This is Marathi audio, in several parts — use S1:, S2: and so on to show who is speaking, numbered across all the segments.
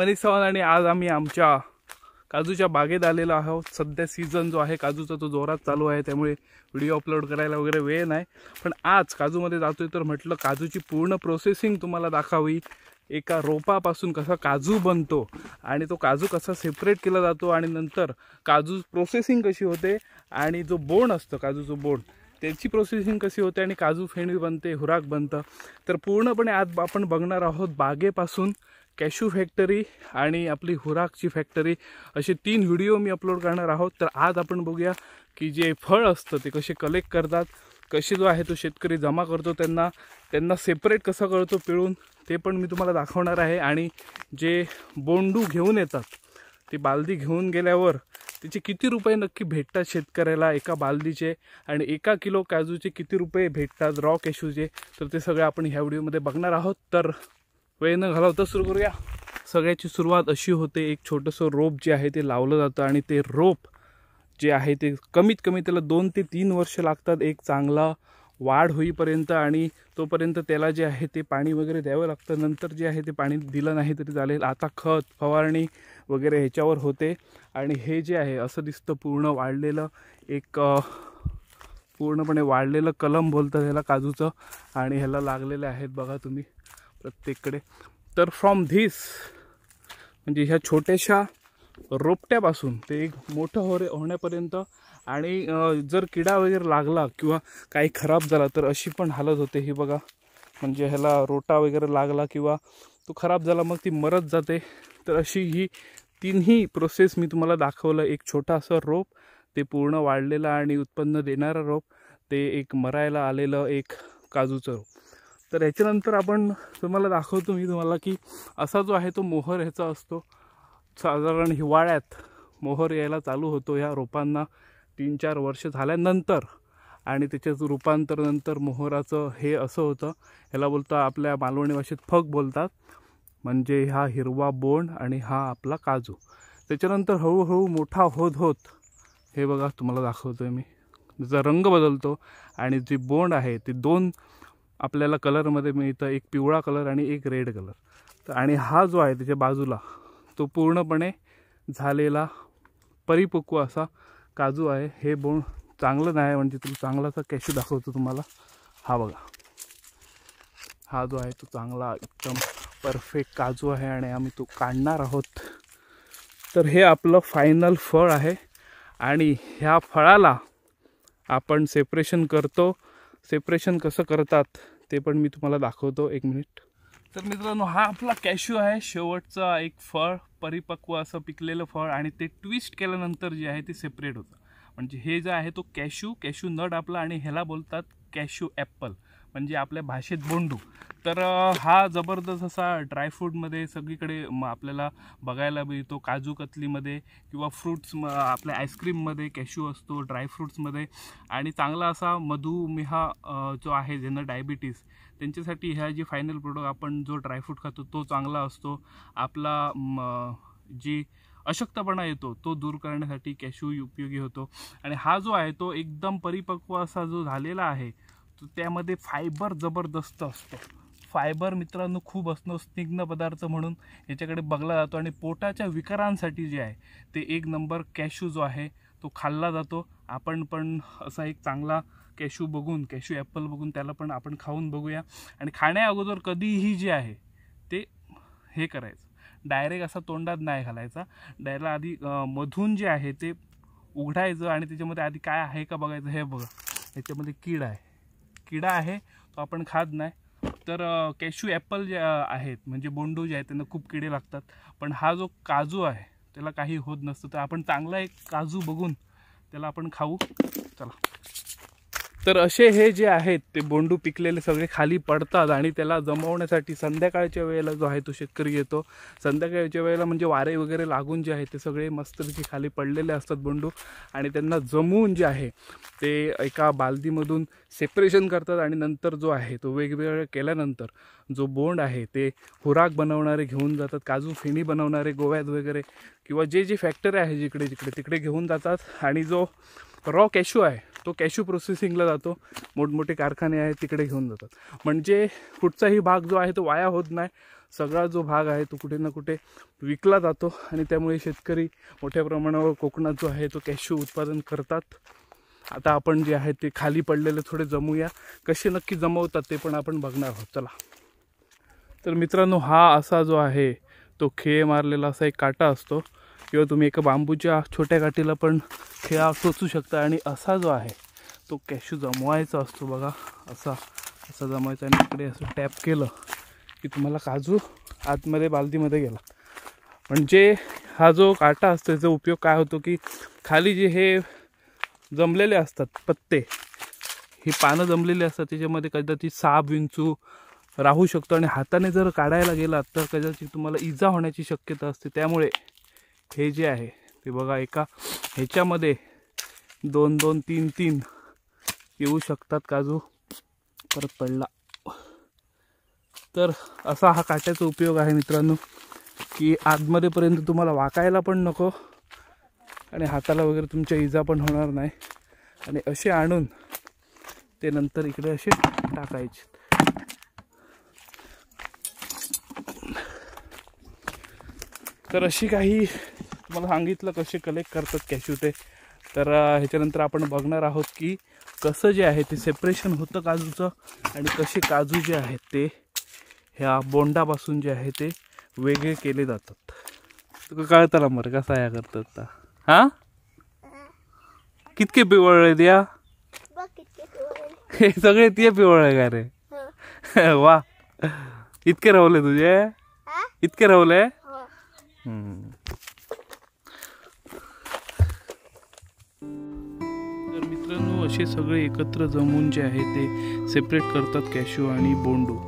S1: मनीष चव्हाण आणि आज आम्ही आमच्या काजूच्या बागेत आलेलो आहोत। सध्या सीझन जो आहे काजूचा तो जोरात चालू आहे, त्यामुळे व्हिडिओ अपलोड करायला वगैरे वेळ नाही। पण आज काजूमध्ये जातोय तर म्हटलं काजूची पूर्ण प्रोसेसिंग तुम्हाला दाखवावी। एका रोपापासून कसा काजू बनतो आणि तो काजू कसा सेपरेट केला जातो आणि नंतर काजू प्रोसेसिंग कशी होते आणि जो बोंड असतो काजूचं बोंड त्याची प्रोसेसिंग कशी होते आणि काजू फेणी बनते, हुराक बनतं। तर पूर्णपणे आज आपण बघणार आहोत बागेपासून कॅशू फॅक्टरी आणि आपली हुराकची फॅक्टरी, असे 3 व्हिडिओ मी अपलोड करणार आहोत। तर आज आपण बघूया की जे फळ असतं ते कसे कलेक्ट करतात, कसे जो आहे तो शेतकरी जमा करतो, त्यांना सेपरेट कसं करतो पिळून, ते पण मी तुम्हाला दाखवणार आहे। आणि जे बोंडू घेऊन येतात ती बालदी घेऊन गेल्यावर त्याचे किती रुपये नक्की भेटतात शेतकऱ्याला एका बालदीचे, आणि 1 किलो काजूचे किती रुपये भेटतात रॉ कॅशूचे, तर ते सगळे आपण ह्या व्हिडिओमध्ये बघणार आहोत। तर वेळ न घालवता सुरू करूया। सगळ्याची सुरुवात अशी होते, एक छोटंसं रोप जे आहे ते लावलं जातं आणि ते रोप जे आहे ते कमीत कमी त्याला 2 ते 3 वर्ष लागतात एक चांगला वाढ होईपर्यंत, आणि तोपर्यंत त्याला जे आहे ते पाणी वगैरे द्यावं लागतं। नंतर जे आहे ते पाणी दिलं नाही तरी चालेल, आता खत फवारणी वगैरे ह्याच्यावर होते। आणि हे जे आहे असं दिसतं पूर्ण वाढलेलं, एक पूर्णपणे वाढलेलं कलम बोलतात ह्याला काजूचं, आणि ह्याला लागलेले आहेत बघा तुम्ही प्रत्येककडे। तर फ्रॉम धिस म्हणजे ह्या छोट्याशा रोपट्यापासून ते एक मोठं होण्यापर्यंत, आणि जर किडा वगैरे लागला किंवा काही खराब झाला तर अशी पण हालत होते। ही बघा, म्हणजे ह्याला रोटा वगैरे लागला किंवा तो खराब झाला मग ती मरत जाते। तर अशी ही 3ही प्रोसेस मी तुम्हाला दाखवलं। एक छोटासा रोप, ते पूर्ण वाढलेलं आणि उत्पन्न देणारं रोप, ते एक मरायला आलेलं एक काजूचं रोप। तर याच्यानंतर आपण तुम्हाला दाखवतो मी तुम्हाला की असा जो आहे तो मोहर ह्याचा असतो। साधारण हिवाळ्यात मोहर यायला चालू होतो ह्या रोपांना 3-4 वर्ष झाल्यानंतर, आणि त्याच्याचं रूपांतर नंतर मोहराचं हे असं होतं, ह्याला बोलतं आपल्या मालवणी भाषेत फक बोलतात, म्हणजे हा हिरवा बोंड आणि हा आपला काजू। त्याच्यानंतर हळूहळू मोठा होत होत हे बघा तुम्हाला दाखवतोय मी, त्याचा रंग बदलतो आणि जे बोंड आहे ते 2 आपल्याला कलरमध्ये मिळतं, एक पिवळा कलर आणि एक रेड कलर। तर आणि हा जो आहे त्याच्या बाजूला तो पूर्णपणे झालेला परिपक्व असा काजू आहे। हे बोंड चांगलं नाही, म्हणजे तुम्ही चांगलासा कॅशू दाखवतो तुम्हाला। हा बघा, हा जो आहे तो चांगला एकदम परफेक्ट काजू आहे आणि आम्ही तो काढणार आहोत। तर हे आपलं फायनल फळ आहे आणि ह्या फळाला आपण सेपरेशन करतो। सेपरेशन कसं करतात ते पण मी तुम्हाला दाखवतो, 1 मिनिट। तर मित्रांनो, हा आपला कॅशू आहे, शेवटचा एक फळ, परिपक्व असं पिकलेलं फळ, आणि ते ट्विस्ट केल्यानंतर जे आहे ते सेपरेट होतं। म्हणजे हे जे आहे तो कॅशू नट आपला, आणि ह्याला बोलतात कॅशू ॲपल, म्हणजे आपल्या भाषेत बोंडू। तर हा जबरदस्त असा ड्रायफ्रूटमध्ये सगळीकडे आपल्याला बघायला मिळतो, काजू कतलीमध्ये किंवा फ्रूट्स, आपल्या आईस्क्रीममध्ये कॅशू असतो, ड्रायफ्रूट्समध्ये। आणि चांगला असा मधुमेह जो आहे ज्यांना डायबिटीस त्यांच्यासाठी ह्या जी फायनल प्रोडक्ट आपण जो ड्रायफ्रूट खातो तो चांगला असतो। आपला जी अशक्तपणा येतो तो दूर करण्यासाठी कॅशू उपयोगी होतो। आणि हा जो आहे तो एकदम परिपक्व असा जो झालेला आहे तो त्यामध्ये फायबर जबरदस्त असतो। फायबर मित्रांनो खूप असणं स्निग्ध पदार्थ म्हणून याच्याकडे बघला जातो, आणि पोटाच्या विकारांसाठी जे आहे ते 1 नंबर कॅशू जो आहे तो खाल्ला जातो। आपण पण असा एक चांगला कॅशू ॲपल बघून त्याला पण आपण खाऊन बघूया। आणि खाण्या अगोदर कधीही जे आहे ते हे करायचं, डायरेक्ट असा तोंडात नाही घालायचा, डायरेक्ट आधी मधून जे आहे ते उघडायचं आणि त्याच्यामध्ये आधी काय आहे का बघायचं। हे बघा, याच्यामध्ये किडा आहे तो आपण खात नाही। तर कॅशू ॲपल जे आहेत म्हणजे बोंडू जे आहेत त्यांना खूप किडे लागतात, पण हा जो काजू आहे त्याला काही होत नसतं। तर आपण चांगला एक काजू बघून त्याला आपण खाऊ, चला। तर असे हे जे आहेत ते बोंडू पिकलेले सगळे खाली पडतात, आणि त्याला जमवण्यासाठी संध्याकाळच्या वेळेला जो आहे तो शेतकरी येतो। संध्याकाळच्या वेळेला म्हणजे वारे वगैरे लागून जे आहे ते सगळे मस्तपैकी खाली पडलेले असतात बोंडू, आणि त्यांना जमवून जे आहे ते एका बालदीमधून सेपरेशन करतात। आणि नंतर जो आहे तो वेगवेगळं केल्यानंतर जो बोंड आहे ते हुराक बनवणारे घेऊन जातात, काजू फेणी बनवणारे गोव्यात वगैरे किंवा जे फॅक्टरी आहे जिकडे तिकडे घेऊन जातात। आणि जो रॉ कॅशू आहे तो कॅशू प्रोसेसिंगला जातो, मोठमोठे कारखाने आहेत तिकडे घेऊन जातात। म्हणजे पुढचाही भाग जो आहे तो वाया होत नाही, सगळा जो भाग आहे तो कुठे ना कुठे विकला जातो आणि त्यामुळे शेतकरी मोठ्या प्रमाणावर कोकणात जो आहे तो कॅश्यू उत्पादन करतात. आता आपण जे आहे ते खाली पडलेले थोडे जमूया, कसे नक्की जमवतात ते पण आपण बघणार आहोत. चला. तर मित्रांनो, हा असा जो आहे तो खेळ मारलेला असा एक काटा असतो किंवा तुम्ही एका बांबूच्या छोट्या काठीला पण खेळा टोचू शकता आणि असा जो आहे तो कॅश्यू जमवायचा असतो बघा. असा जमवायचा आणि इकडे असं टॅप केलं की तुम्हाला काजू आतमध्ये बालदीमध्ये गेला. म्हणजे हा जो काटा असतो त्याचा उपयोग काय होतो की खाली जे हे जमलेले असतात पत्ते, ही पानं जमलेली असतात, त्याच्यामध्ये कदाचित साप विंचू राहू शकतो आणि हाताने जर काढायला गेलात तर कदाचित तुम्हाला इजा होण्याची शक्यता असते. त्यामुळे हे जे आहे ते बघा, एका ह्याच्यामध्ये 2-2, 3-3 येऊ शकतात काजू. परत पडला. तर असा हा काट्याचा उपयोग आहे मित्रांनो, की आतमध्येपर्यंत तुम्हाला वाकायला पण नको आणि हाताला वगैरे तुमच्या इजा पण होणार नाही. आणि असे आणून ते नंतर इकडे असे टाकायचे. तर अशी काही तुम्हाला सांगितलं कसे कलेक्ट करतात कॅश्यू ते. तर ह्याच्यानंतर आपण बघणार आहोत की कसं जे आहे ते सेपरेशन होतं काजूचं आणि कसे काजू जे आहेत ते ह्या बोंडापासून जे आहे ते वेगळे केले जातात. तुका कळतला मर कसा या करतात. हां, कितके पिवळे द्या हे सगळे ते पिवळे का रे. वा, इतके रावले तुझे, इतके रावले. तर मित्रांनो, असे सगळे एकत्र जमून जे आहे ते सेपरेट करतात कॅश्यू आणि बोंडू.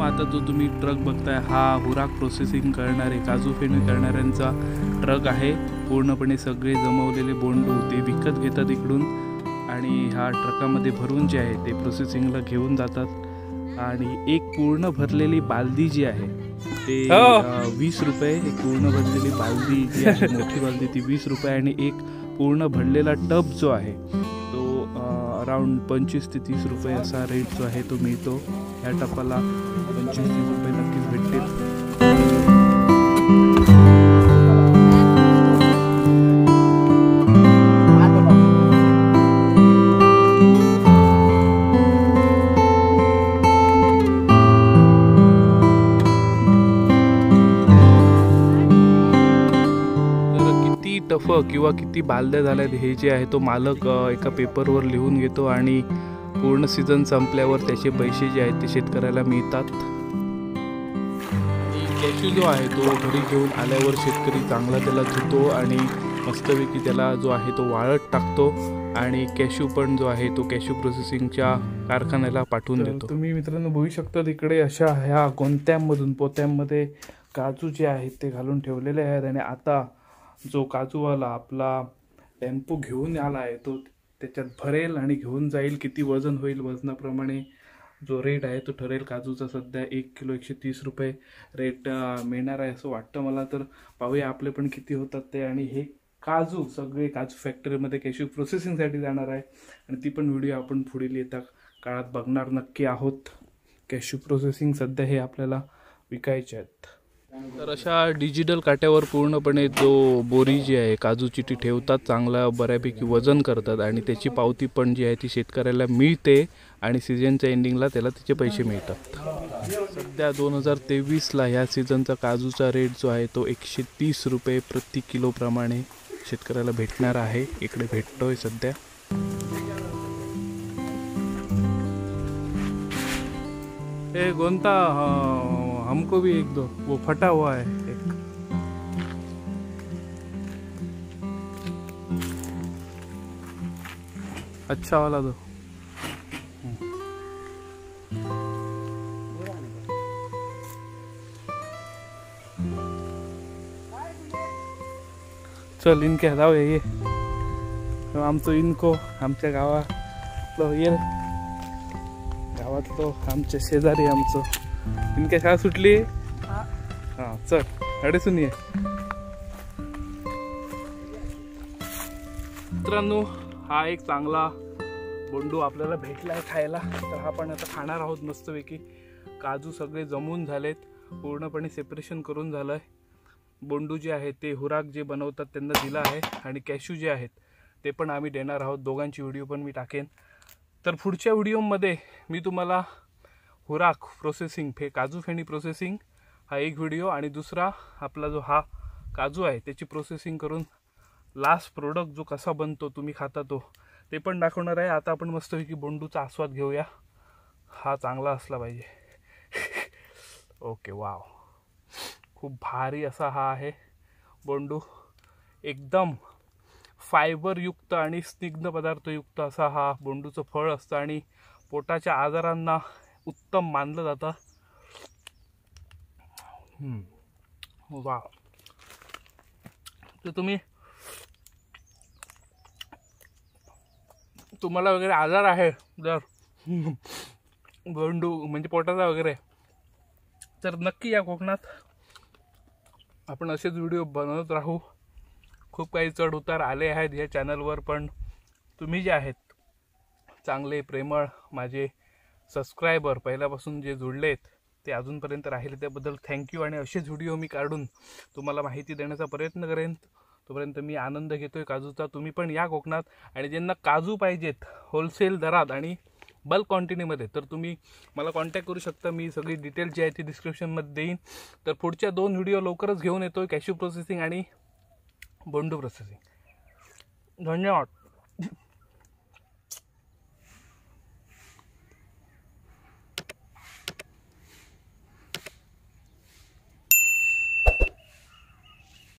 S1: आता जो तुम्ही ट्रक बघताय हा हुराक प्रोसेसिंग करणारे, काजू फेणी करणाऱ्यांचा ट्रक आहे. पूर्णपणे सगळे जमवलेले बोंडू ते विकत घेतात इकडून आणि ह्या ट्रकामध्ये भरून जे आहे ते प्रोसेसिंगला घेऊन जातात. आणि एक पूर्ण भरलेली बालदी जी आहे ते 20 रुपये. एक पूर्ण भरलेली बालदी जी आहे मोठी बालदी ती 20 रुपये आणि एक पूर्ण भरलेला टब जो आहे तो अराउंड 25 ते 30 रुपये असा रेट जो आहे तो मिळतो. ह्या टपाला 25-30 रुपये नक्कीच भेटतील. टफ किंवा किती बालद्या झाल्यात हे जे आहे तो मालक एका पेपरवर लिहून घेतो आणि पूर्ण सीझन संपल्यावर त्याचे पैसे जे आहेत ते शेतकऱ्याला मिळतात. कॅश्यू जो आहे तो घरी घेऊन आल्यावर शेतकरी चांगला त्याला धुतो आणि मस्तपैकी त्याला जो आहे तो वाळत टाकतो आणि कॅश्यू पण जो आहे तो कॅश्यू प्रोसेसिंगच्या कारखान्याला पाठवून देतो. तुम्ही मित्रांनो बघू शकता तिकडे अशा ह्या गोंत्यांमधून पोत्यांमध्ये काजू जे आहेत ते घालून ठेवलेले आहेत आणि आता जो काजूवाला आपला टेम्पो घेऊन आला आहे तो त्याच्यात भरेल आणि घेऊन जाईल. किती वजन होईल वजनाप्रमाणे जो रेट आहे तो ठरेल. काजूचा सध्या 1 किलो 130 रुपये रेट मिळणार आहे असं वाटतं मला. तर पाहूया आपले पण किती होतात ते. आणि हे काजू सगळे काजू फॅक्टरीमध्ये कॅश्यू प्रोसेसिंगसाठी जाणार आहे आणि ती पण व्हिडिओ आपण पुढील येत्या काळात बघणार नक्की आहोत. कॅश्यू प्रोसेसिंग सध्या हे आपल्याला विकायचे आहेत. तर अशा डिजिटल काट्यावर पूर्णपणे जो बोरी जी आहे काजूची ती ठेवतात, चांगला बऱ्यापैकी वजन करतात आणि त्याची पावती पण जी आहे ती शेतकऱ्याला मिळते आणि सीझनच्या एंडिंगला त्याला त्याचे पैसे मिळतात. सध्या 2023ला ह्या सीझनचा काजूचा रेट जो आहे तो 130 रुपये प्रति किलो प्रमाणे शेतकऱ्याला भेटणार आहे. इकडे भेटतोय सध्या. ए गोंता, हमको भी एक दो, वो फटा हुआ है एक. अच्छा वाला दो. चल इनके जाऊया ये आमचं इनको आमच्या गावात ये. गावातलो आमचे शेजारी आमचं इनके शाळा सुटली. हां चल अडेसून ये. मित्रांनो हा एक चांगला बोंडू आपल्याला भेटला आहे खायला. तर हा पण आता खाणार आहोत मस्तपैकी. काजू सगळे जमून झालेत, पूर्णपणे सेपरेशन करून झालं आहे. बोंडू जे आहे ते हुराक जे बनवतात त्यांना दिलं आहे आणि कॅशू जे आहेत ते पण आम्ही देणार आहोत. दोघांची व्हिडिओ पण मी टाकेन. तर पुढच्या व्हिडिओमध्ये मी तुम्हाला हुराक प्रोसेसिंग काजू फेणी प्रोसेसिंग हा एक व्हिडिओ आणि दुसरा आपला जो हा काजू आहे त्याची प्रोसेसिंग करून लास्ट प्रोडक्ट जो कसा बनतो तुम्ही खाता तो ते पण दाखवणार आहे. आता आपण मस्तपैकी बोंडूचा आस्वाद घेऊया. हा चांगला असला पाहिजे. ओके वाव, खूप भारी असा हा आहे बोंडू. एकदम फायबरयुक्त आणि स्निग्ध पदार्थयुक्त असा हा बोंडूचं फळ असतं आणि पोटाच्या आजारांना उत्तम मानलं जातं. वाव. तर तुम्हाला वगैरे आजार आहे जर बोंडू म्हणजे पोटाचा वगैरे, तर नक्की या कोकणात. आपण असेच व्हिडिओ बनवत राहू. खूप काही चढ उतार आले आहेत या चॅनलवर, पण तुम्ही जे आहेत चांगले प्रेमळ माझे सबस्क्रायबर पहिल्यापासून जे जुळलेत ते अजूनपर्यंत राहिले त्याबद्दल थँक्यू. आणि असेच व्हिडिओ मी काढून तुम्हाला माहिती देण्याचा प्रयत्न करेन. तोपर्यंत मी आनंद घेतोय काजूचा. तुम्ही पण या कोकणात आणि ज्यांना काजू पाहिजेत होलसेल दरात आणि बल्क क्वांटिटीमध्ये तर तुम्ही मला कॉन्टॅक्ट करू शकता. मी सगळी डिटेल जी आहे ती डिस्क्रिप्शनमध्ये देईन. तर पुढच्या 2 व्हिडिओ लवकरच घेऊन येतोय, कॅशू प्रोसेसिंग आणि बोंडू प्रोसेसिंग. धन्यवाद.